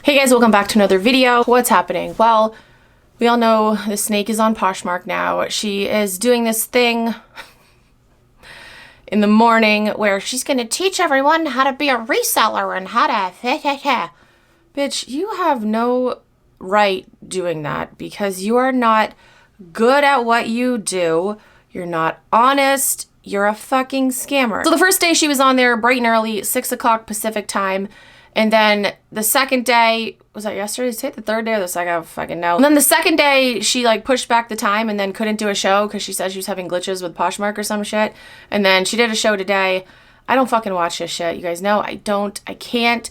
Hey guys, welcome back to another video. What's happening? Well, we all know the snake is on Poshmark now. She is doing this thing in the morning where she's gonna teach everyone how to be a reseller and how to Bitch, you have no right doing that because you are not good at what you do. You're not honest. You're a fucking scammer. So the first day she was on there bright and early, 6 o'clock Pacific time. And then the second day, was that yesterday? Did the third day or the second? I don't fucking know. And then the second day, she like pushed back the time and then couldn't do a show because she said she was having glitches with Poshmark or some shit. And then she did a show today. I don't fucking watch this shit. You guys know I can't.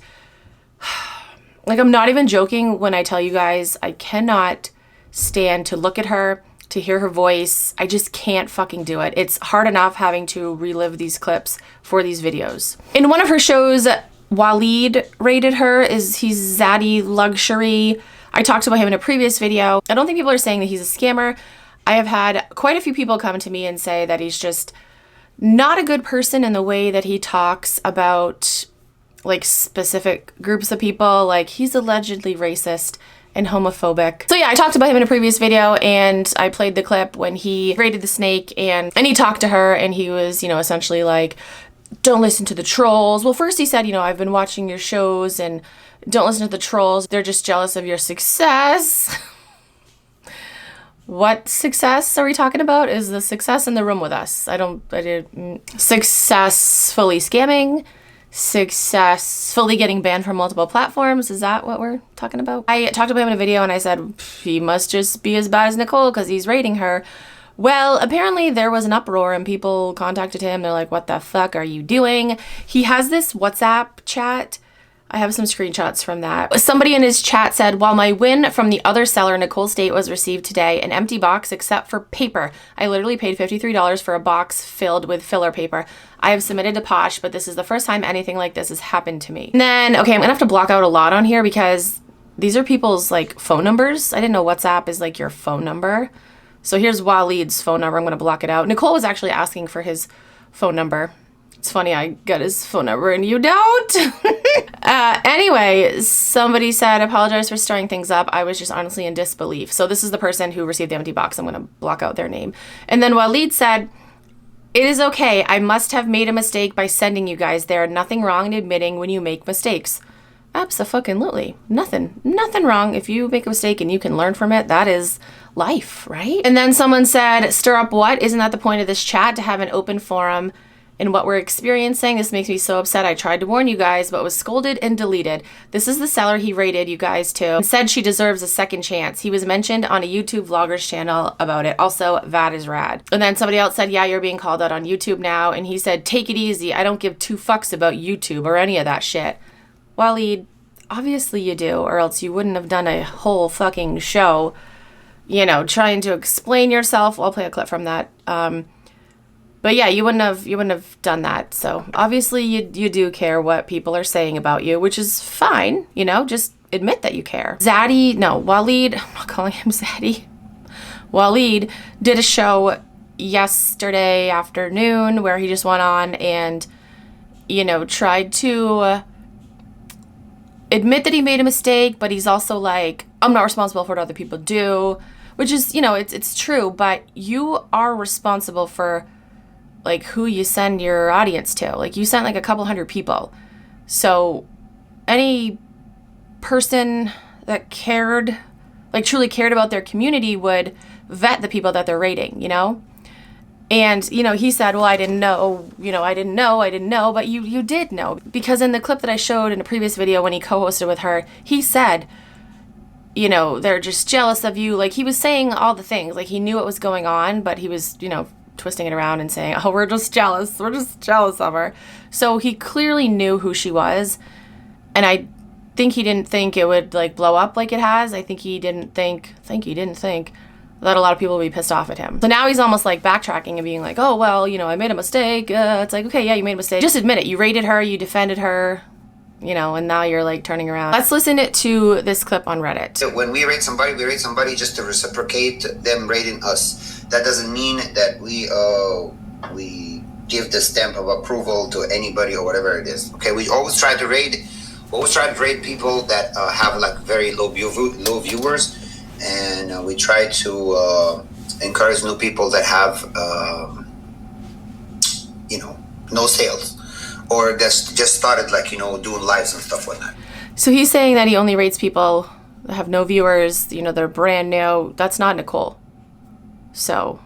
Like, I'm not even joking when I tell you guys I cannot stand to look at her, to hear her voice. I just can't fucking do it. It's hard enough having to relive these clips for these videos. In one of her shows, Waleed rated her. He's Zatty Luxury. I talked about him in a previous video. I don't think people are saying that he's a scammer. I have had quite a few people come to me and say that he's just not a good person in the way that he talks about like specific groups of people. Like, he's allegedly racist and homophobic. So yeah, I talked about him in a previous video and I played the clip when he rated the snake and he talked to her and he was, essentially like, don't listen to the trolls. Well, first he said, I've been watching your shows and don't listen to the trolls. They're just jealous of your success. What success are we talking about? Is the success in the room with us? Successfully scamming, successfully getting banned from multiple platforms. Is that what we're talking about? I talked about him in a video and I said, he must just be as bad as Nicole because he's rating her. Well, apparently there was an uproar and people contacted him. They're like, what the fuck are you doing? He has this WhatsApp chat. I have some screenshots from that. Somebody in his chat said, while my win from the other seller, Nicole State, was received today, an empty box except for paper. I literally paid $53 for a box filled with filler paper. I have submitted to Posh, but this is the first time anything like this has happened to me. And then, okay, I'm gonna have to block out a lot on here because these are people's like phone numbers. I didn't know WhatsApp is like your phone number. So here's Waleed's phone number. I'm going to block it out. Nicole was actually asking for his phone number. It's funny, I got his phone number and you don't. Anyway, somebody said, apologize for stirring things up. I was just honestly in disbelief. So this is the person who received the empty box. I'm going to block out their name. And then Waleed said, it is okay. I must have made a mistake by sending you guys there. Nothing wrong in admitting when you make mistakes. Abso-fucking-lutely. Nothing wrong if you make a mistake and you can learn from it. That is life, right? And then someone said, stir up what? Isn't that the point of this chat, to have an open forum in what we're experiencing? This makes me so upset. I tried to warn you guys, but was scolded and deleted. This is the seller he rated you guys to and said she deserves a second chance. He was mentioned on a YouTube vlogger's channel about it. Also, that is rad. And then somebody else said, yeah, you're being called out on YouTube now. And he said, take it easy. I don't give two fucks about YouTube or any of that shit. Waleed, obviously you do, or else you wouldn't have done a whole fucking show, trying to explain yourself. I'll play a clip from that. But yeah, you wouldn't have done that. So obviously you do care what people are saying about you, which is fine. Just admit that you care. Waleed, I'm not calling him Zatty. Waleed did a show yesterday afternoon where he just went on and, tried to admit that he made a mistake, but he's also like, I'm not responsible for what other people do, which is, it's true, but you are responsible for like who you send your audience to. Like, you sent like a couple hundred people. So any person that truly cared about their community would vet the people that they're rating, And, he said, well, I didn't know, but you did know. Because in the clip that I showed in a previous video when he co-hosted with her, he said, they're just jealous of you. Like, he was saying all the things. Like, he knew what was going on, but he was, twisting it around and saying, oh, we're just jealous. We're just jealous of her. So he clearly knew who she was. And I think he didn't think it would, like, blow up like it has. I think he didn't think that a lot of people would be pissed off at him. So now he's almost like backtracking and being like, oh, well, I made a mistake. It's like, okay, yeah, you made a mistake. Just admit it. You rated her, you defended her, and now you're like turning around. Let's listen to this clip on Reddit. So when we rate somebody just to reciprocate them rating us. That doesn't mean that we give the stamp of approval to anybody or whatever it is. Okay, we always try to rate always try to rate people that have like very low viewers, and we try to encourage new people that have no sales, or that's just started like doing lives and stuff like that. So he's saying that he only rates people that have no viewers, they're brand new. That's not Nicole. So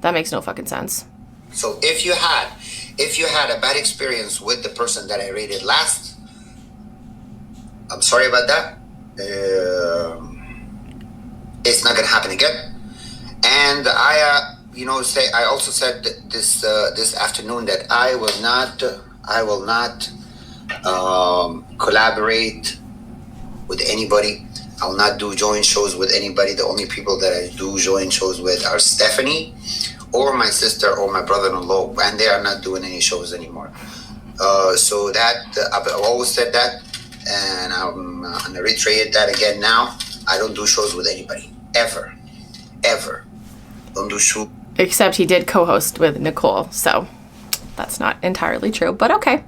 that makes no fucking sense. So if you had a bad experience with the person that I rated last, I'm sorry about that. It's not gonna happen again. And I also said this afternoon that I will not collaborate with anybody. I will not do joint shows with anybody. The only people that I do joint shows with are Stephanie, or my sister, or my brother-in-law, and they are not doing any shows anymore. So that I've always said that, and I'm gonna reiterate that again now. I don't do shows with anybody ever. Don't do shows. Except he did co-host with Nicole, so that's not entirely true, but okay.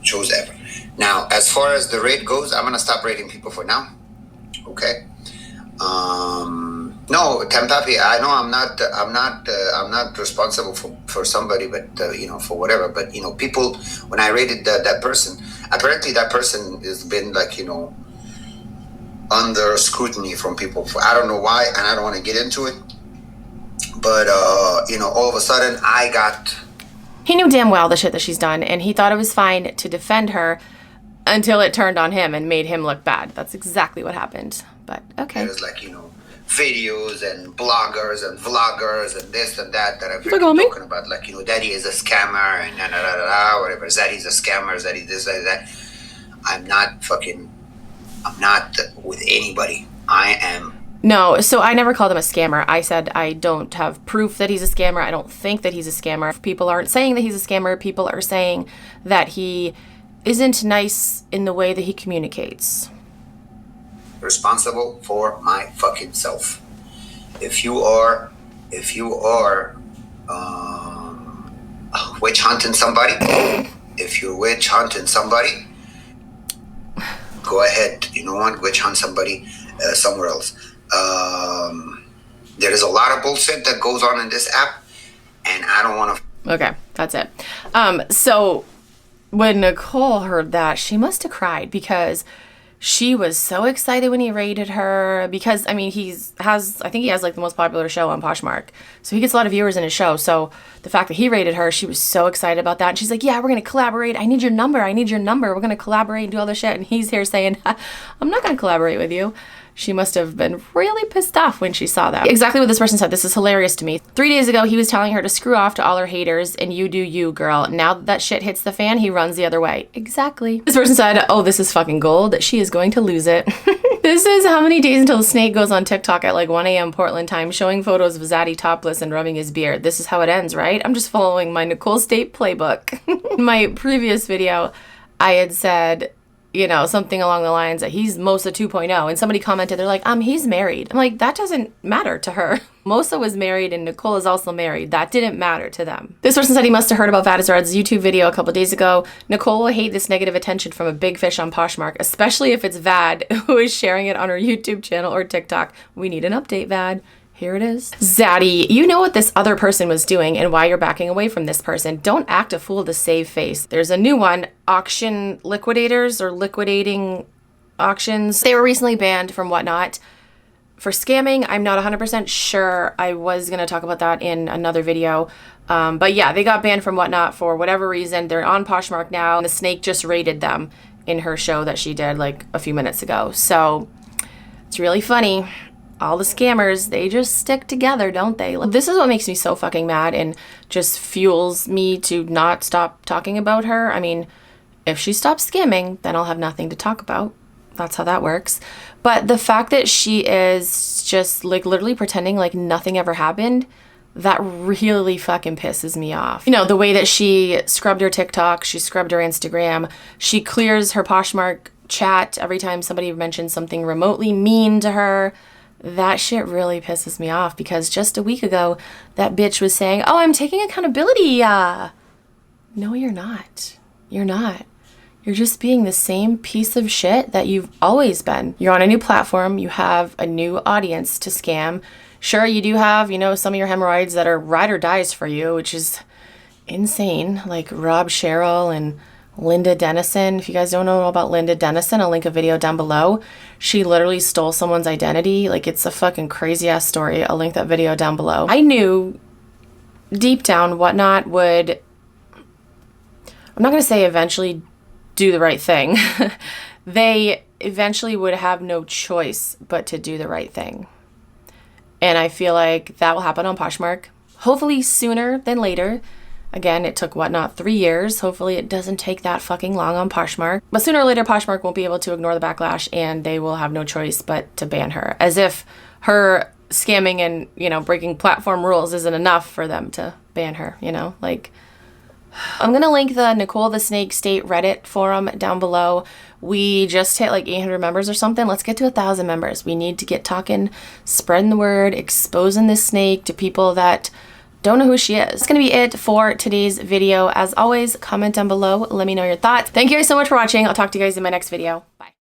Shows ever. Now, as far as the rate goes, I'm gonna stop rating people for now. Okay. No, Tempapi, I know I'm not responsible for somebody, but for whatever. But people, when I rated that person, apparently that person has been like under scrutiny from people. I don't know why, and I don't want to get into it. But all of a sudden He knew damn well the shit that she's done, and he thought it was fine to defend her until it turned on him and made him look bad. That's exactly what happened. But okay. There's like videos and bloggers and vloggers and this and that I've been talking about, like Daddy is a scammer and whatever. Zatty's a scammer. Zatty this, Zatty that. I'm not with anybody. I am. No, so I never called him a scammer. I said I don't have proof that he's a scammer. I don't think that he's a scammer. If people aren't saying that he's a scammer, people are saying that he isn't nice in the way that he communicates. Responsible for my fucking self. If you are witch hunting somebody, go ahead. Witch hunt somebody somewhere else. There is a lot of bullshit that goes on in this app, and I don't want to. Okay, that's it. So when Nicole heard that, she must have cried because she was so excited when he rated her, because I think he has like the most popular show on Poshmark, so he gets a lot of viewers in his show. So the fact that he rated her, she was so excited about that, and she's like, yeah, we're gonna collaborate, I need your number, we're gonna collaborate and do all this shit. And he's here saying, I'm not gonna collaborate with you. She must have been really pissed off when she saw that. Exactly what this person said. This is hilarious to me. 3 days ago, he was telling her to screw off to all her haters and you do you, girl. Now that shit hits the fan, he runs the other way. Exactly. This person said, oh, this is fucking gold. She is going to lose it. This is how many days until the snake goes on TikTok at like 1 a.m. Portland time, showing photos of Zatty topless and rubbing his beard. This is how it ends, right? I'm just following my Nicole State playbook. In my previous video, I had said, something along the lines that he's Mosa 2.0, and somebody commented, they're like, he's married. I'm like, that doesn't matter to her. Mosa was married and Nicole is also married. That didn't matter to them. This person said he must have heard about Vadazrad's YouTube video a couple days ago. Nicole will hate this negative attention from a big fish on Poshmark, especially if it's Vad who is sharing it on her YouTube channel or TikTok. We need an update, Vad. Here it is. Zatty, you know what this other person was doing and why you're backing away from this person. Don't act a fool to save face. There's a new one, auction liquidators or liquidating auctions. They were recently banned from Whatnot for scamming. I'm not 100% sure. I was going to talk about that in another video. But yeah, they got banned from Whatnot for whatever reason. They're on Poshmark now. And the snake just rated them in her show that she did like a few minutes ago. So it's really funny. All the scammers, they just stick together, don't they? This is what makes me so fucking mad and just fuels me to not stop talking about her. I mean, if she stops scamming, then I'll have nothing to talk about. That's how that works. But the fact that she is just like literally pretending like nothing ever happened, that really fucking pisses me off. The way that she scrubbed her TikTok, she scrubbed her Instagram, she clears her Poshmark chat every time somebody mentions something remotely mean to her. That shit really pisses me off because just a week ago, that bitch was saying, oh, I'm taking accountability. No, you're not. You're not. You're just being the same piece of shit that you've always been. You're on a new platform. You have a new audience to scam. Sure, you do have, you know, some of your hemorrhoids that are ride or dies for you, which is insane. Like Rob Sherrill and Linda Dennison. If you guys don't know about Linda Dennison, I'll link a video down below. She literally stole someone's identity. Like, it's a fucking crazy ass story. I'll link that video down below. I knew deep down Whatnot would, I'm not going to say eventually do the right thing. They eventually would have no choice but to do the right thing. And I feel like that will happen on Poshmark. Hopefully sooner than later. Again, it took Whatnot 3 years. Hopefully it doesn't take that fucking long on Poshmark. But sooner or later, Poshmark won't be able to ignore the backlash and they will have no choice but to ban her. As if her scamming and, you know, breaking platform rules isn't enough for them to ban her, you know? Like, I'm gonna link the Nicole the Snake State Reddit forum down below. We just hit like 800 members or something. Let's get to 1,000 members. We need to get talking, spreading the word, exposing this snake to people that don't know who she is. That's gonna be it for today's video. As always, comment down below. Let me know your thoughts. Thank you guys so much for watching. I'll talk to you guys in my next video. Bye.